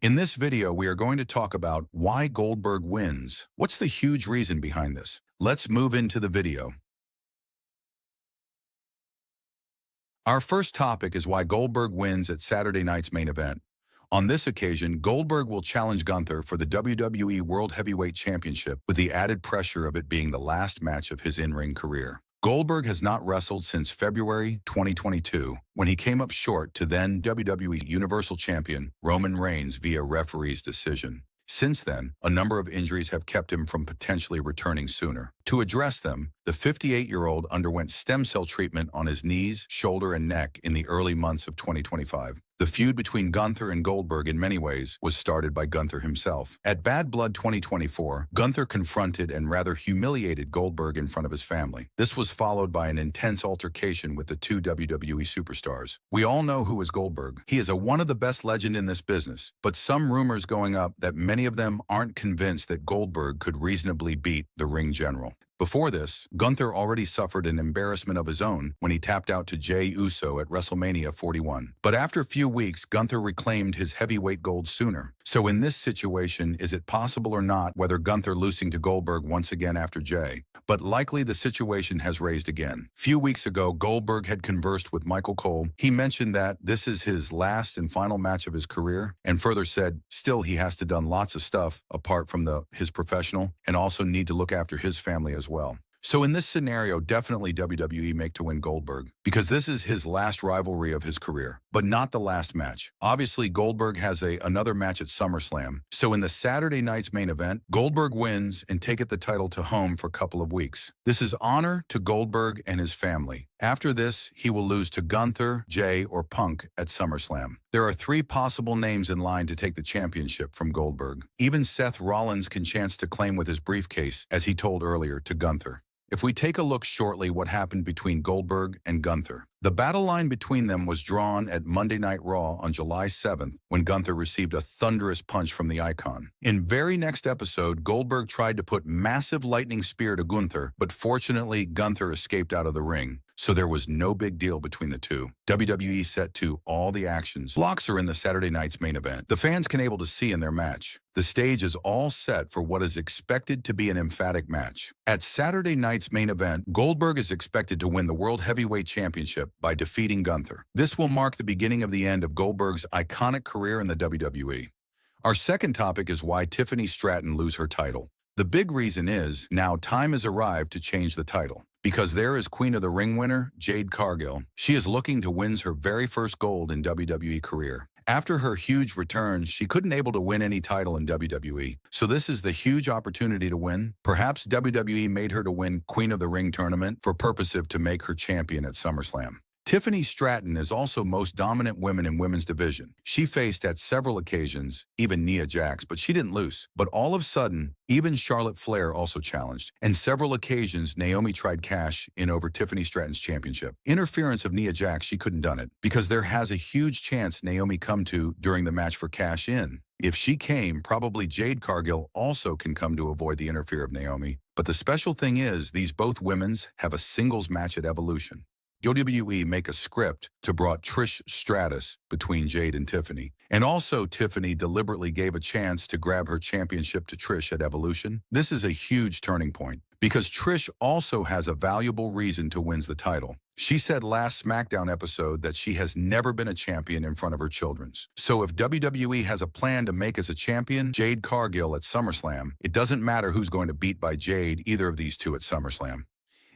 In this video, we are going to talk about why Goldberg wins. What's the huge reason behind this? Let's move into the video. Our first topic is why Goldberg wins at Saturday night's main event. On this occasion, Goldberg will challenge Gunther for the WWE World Heavyweight Championship with the added pressure of it being the last match of his in-ring career. Goldberg has not wrestled since February 2022, when he came up short to then WWE Universal Champion Roman Reigns via referee's decision. Since then, a number of injuries have kept him from potentially returning sooner. To address them, the 58-year-old underwent stem cell treatment on his knees, shoulder, and neck in the early months of 2025. The feud between Gunther and Goldberg in many ways was started by Gunther himself. At Bad Blood 2024, Gunther confronted and rather humiliated Goldberg in front of his family. This was followed by an intense altercation with the two WWE superstars. We all know who is Goldberg. He is one of the best legends in this business, but some rumors going up that many of them aren't convinced that Goldberg could reasonably beat the ring general. Before this, Gunther already suffered an embarrassment of his own when he tapped out to Jey Uso at WrestleMania 41. But after a few weeks, Gunther reclaimed his heavyweight gold sooner. So in this situation, is it possible or not whether Gunther losing to Goldberg once again after Jey? But likely the situation has raised again. Few weeks ago, Goldberg had conversed with Michael Cole. He mentioned that this is his last and final match of his career, and further said still he has to done lots of stuff apart from his professional, and also need to look after his family as well. So in this scenario, definitely WWE make to win Goldberg, because this is his last rivalry of his career, but not the last match. Obviously, Goldberg has another match at Summerslam. So in the Saturday night's main event, Goldberg wins and taketh the title to home for a couple of weeks. This is honor to Goldberg and his family. After this, he will lose to Gunther, Jey, or Punk at SummerSlam. There are three possible names in line to take the championship from Goldberg. Even Seth Rollins can chance to claim with his briefcase, as he told earlier to Gunther. If we take a look shortly what happened between Goldberg and Gunther. The battle line between them was drawn at Monday Night Raw on July 7th when Gunther received a thunderous punch from the Icon. In very next episode, Goldberg tried to put massive lightning spear to Gunther, but fortunately Gunther escaped out of the ring. So there was no big deal between the two. WWE set to all the actions. Blocks are in the Saturday night's main event. The fans can able to see in their match. The stage is all set for what is expected to be an emphatic match. At Saturday night's main event, Goldberg is expected to win the World Heavyweight Championship by defeating Gunther. This will mark the beginning of the end of Goldberg's iconic career in the WWE. Our second topic is why Tiffany Stratton lose her title. The big reason is, now time has arrived to change the title. Because there is Queen of the Ring winner, Jade Cargill. She is looking to win her very first gold in WWE career. After her huge return, she couldn't able to win any title in WWE. So this is the huge opportunity to win. Perhaps WWE made her to win Queen of the Ring tournament for purpose of to make her champion at SummerSlam. Tiffany Stratton is also most dominant women in women's division. She faced at several occasions, even Nia Jax, but she didn't lose. But all of a sudden, even Charlotte Flair also challenged. And several occasions, Naomi tried cash in over Tiffany Stratton's championship. Interference of Nia Jax, she couldn't done it, because there has a huge chance Naomi come to during the match for cash in. If she came, probably Jade Cargill also can come to avoid the interfere of Naomi. But the special thing is, these both women's have a singles match at Evolution. WWE make a script to brought Trish Stratus between Jade and Tiffany. And also Tiffany deliberately gave a chance to grab her championship to Trish at Evolution. This is a huge turning point, because Trish also has a valuable reason to win the title. She said last SmackDown episode that she has never been a champion in front of her children's. So if WWE has a plan to make as a champion Jade Cargill at SummerSlam, it doesn't matter who's going to beat by Jade either of these two at SummerSlam.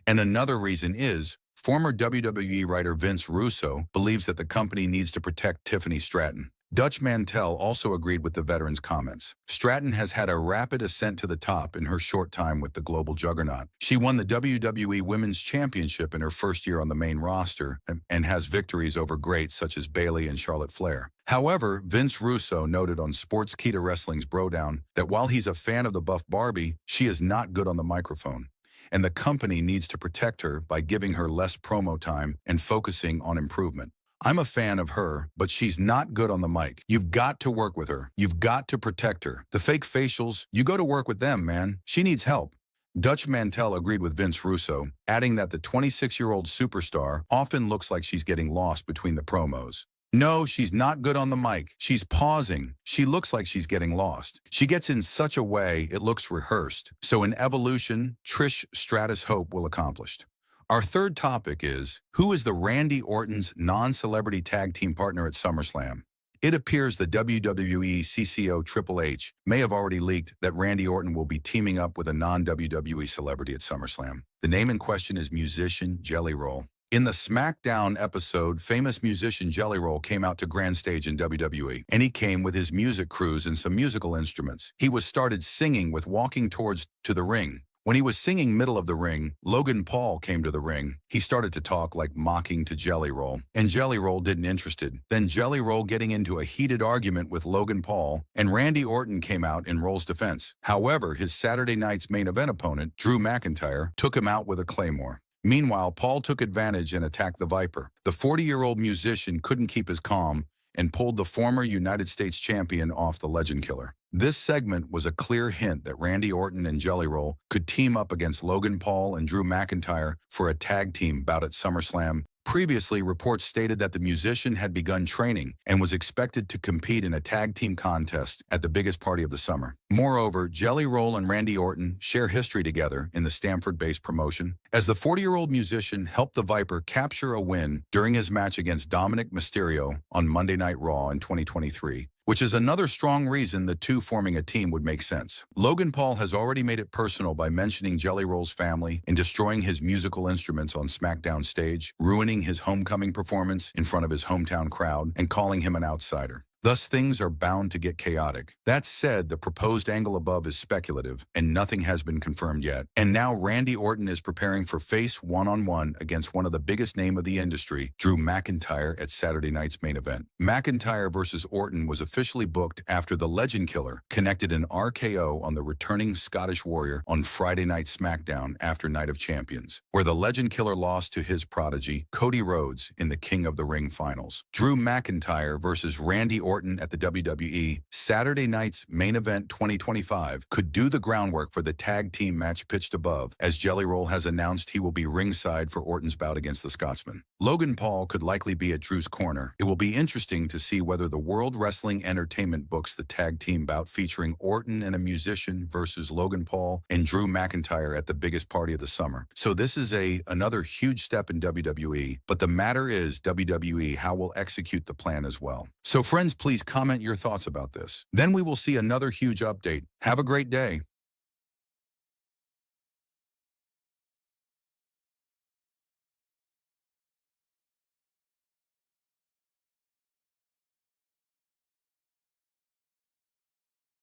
And another reason is, former WWE writer Vince Russo believes that the company needs to protect Tiffany Stratton. Dutch Mantell also agreed with the veteran's comments. Stratton has had a rapid ascent to the top in her short time with the global juggernaut. She won the WWE Women's Championship in her first year on the main roster and has victories over greats such as Bayley and Charlotte Flair. However, Vince Russo noted on Sportskeeda Wrestling's Brodown that while he's a fan of the buff Barbie, she is not good on the microphone. And the company needs to protect her by giving her less promo time and focusing on improvement. I'm a fan of her, but she's not good on the mic. You've got to work with her. You've got to protect her. The fake facials, you go to work with them, man. She needs help. Dutch Mantell agreed with Vince Russo, adding that the 26-year-old superstar often looks like she's getting lost between the promos. No, she's not good on the mic. She's pausing. She looks like she's getting lost. She gets in such a way it looks rehearsed. So in Evolution, Trish Stratus Hope will accomplished. Our third topic is, who is the Randy Orton's non-celebrity tag team partner at SummerSlam? It appears the WWE CCO Triple H may have already leaked that Randy Orton will be teaming up with a non-WWE celebrity at SummerSlam. The name in question is musician Jelly Roll. In the SmackDown episode, famous musician Jelly Roll came out to Grand Stage in WWE, and he came with his music crews and some musical instruments. He was started singing with walking towards to the ring. When he was singing middle of the ring, Logan Paul came to the ring. He started to talk like mocking to Jelly Roll, and Jelly Roll didn't interested. Then Jelly Roll getting into a heated argument with Logan Paul, and Randy Orton came out in Roll's defense. However, his Saturday night's main event opponent, Drew McIntyre, took him out with a Claymore. Meanwhile, Paul took advantage and attacked the Viper. The 40-year-old musician couldn't keep his calm and pulled the former United States champion off the Legend Killer. This segment was a clear hint that Randy Orton and Jelly Roll could team up against Logan Paul and Drew McIntyre for a tag team bout at SummerSlam. Previously, reports stated that the musician had begun training and was expected to compete in a tag team contest at the biggest party of the summer. Moreover, Jelly Roll and Randy Orton share history together in the Stamford-based promotion, as the 40-year-old musician helped the Viper capture a win during his match against Dominic Mysterio on Monday Night Raw in 2023. Which is another strong reason the two forming a team would make sense. Logan Paul has already made it personal by mentioning Jelly Roll's family and destroying his musical instruments on SmackDown stage, ruining his homecoming performance in front of his hometown crowd, and calling him an outsider. Thus, things are bound to get chaotic. That said, the proposed angle above is speculative, and nothing has been confirmed yet. And now Randy Orton is preparing for face one-on-one against one of the biggest names of the industry, Drew McIntyre, at Saturday night's main event. McIntyre versus Orton was officially booked after the Legend Killer connected an RKO on the returning Scottish Warrior on Friday Night SmackDown after Night of Champions, where the Legend Killer lost to his prodigy, Cody Rhodes, in the King of the Ring finals. Drew McIntyre versus Randy Orton at the WWE Saturday night's main event 2025 could do the groundwork for the tag team match pitched above, as Jelly Roll has announced he will be ringside for Orton's bout against the Scotsman. Logan Paul could likely be at Drew's corner. It will be interesting to see whether the World Wrestling Entertainment books the tag team bout featuring Orton and a musician versus Logan Paul and Drew McIntyre at the biggest party of the summer. So this is another huge step in WWE, but the matter is WWE how will execute the plan as well. So friends, please comment your thoughts about this. Then we will see another huge update. Have a great day.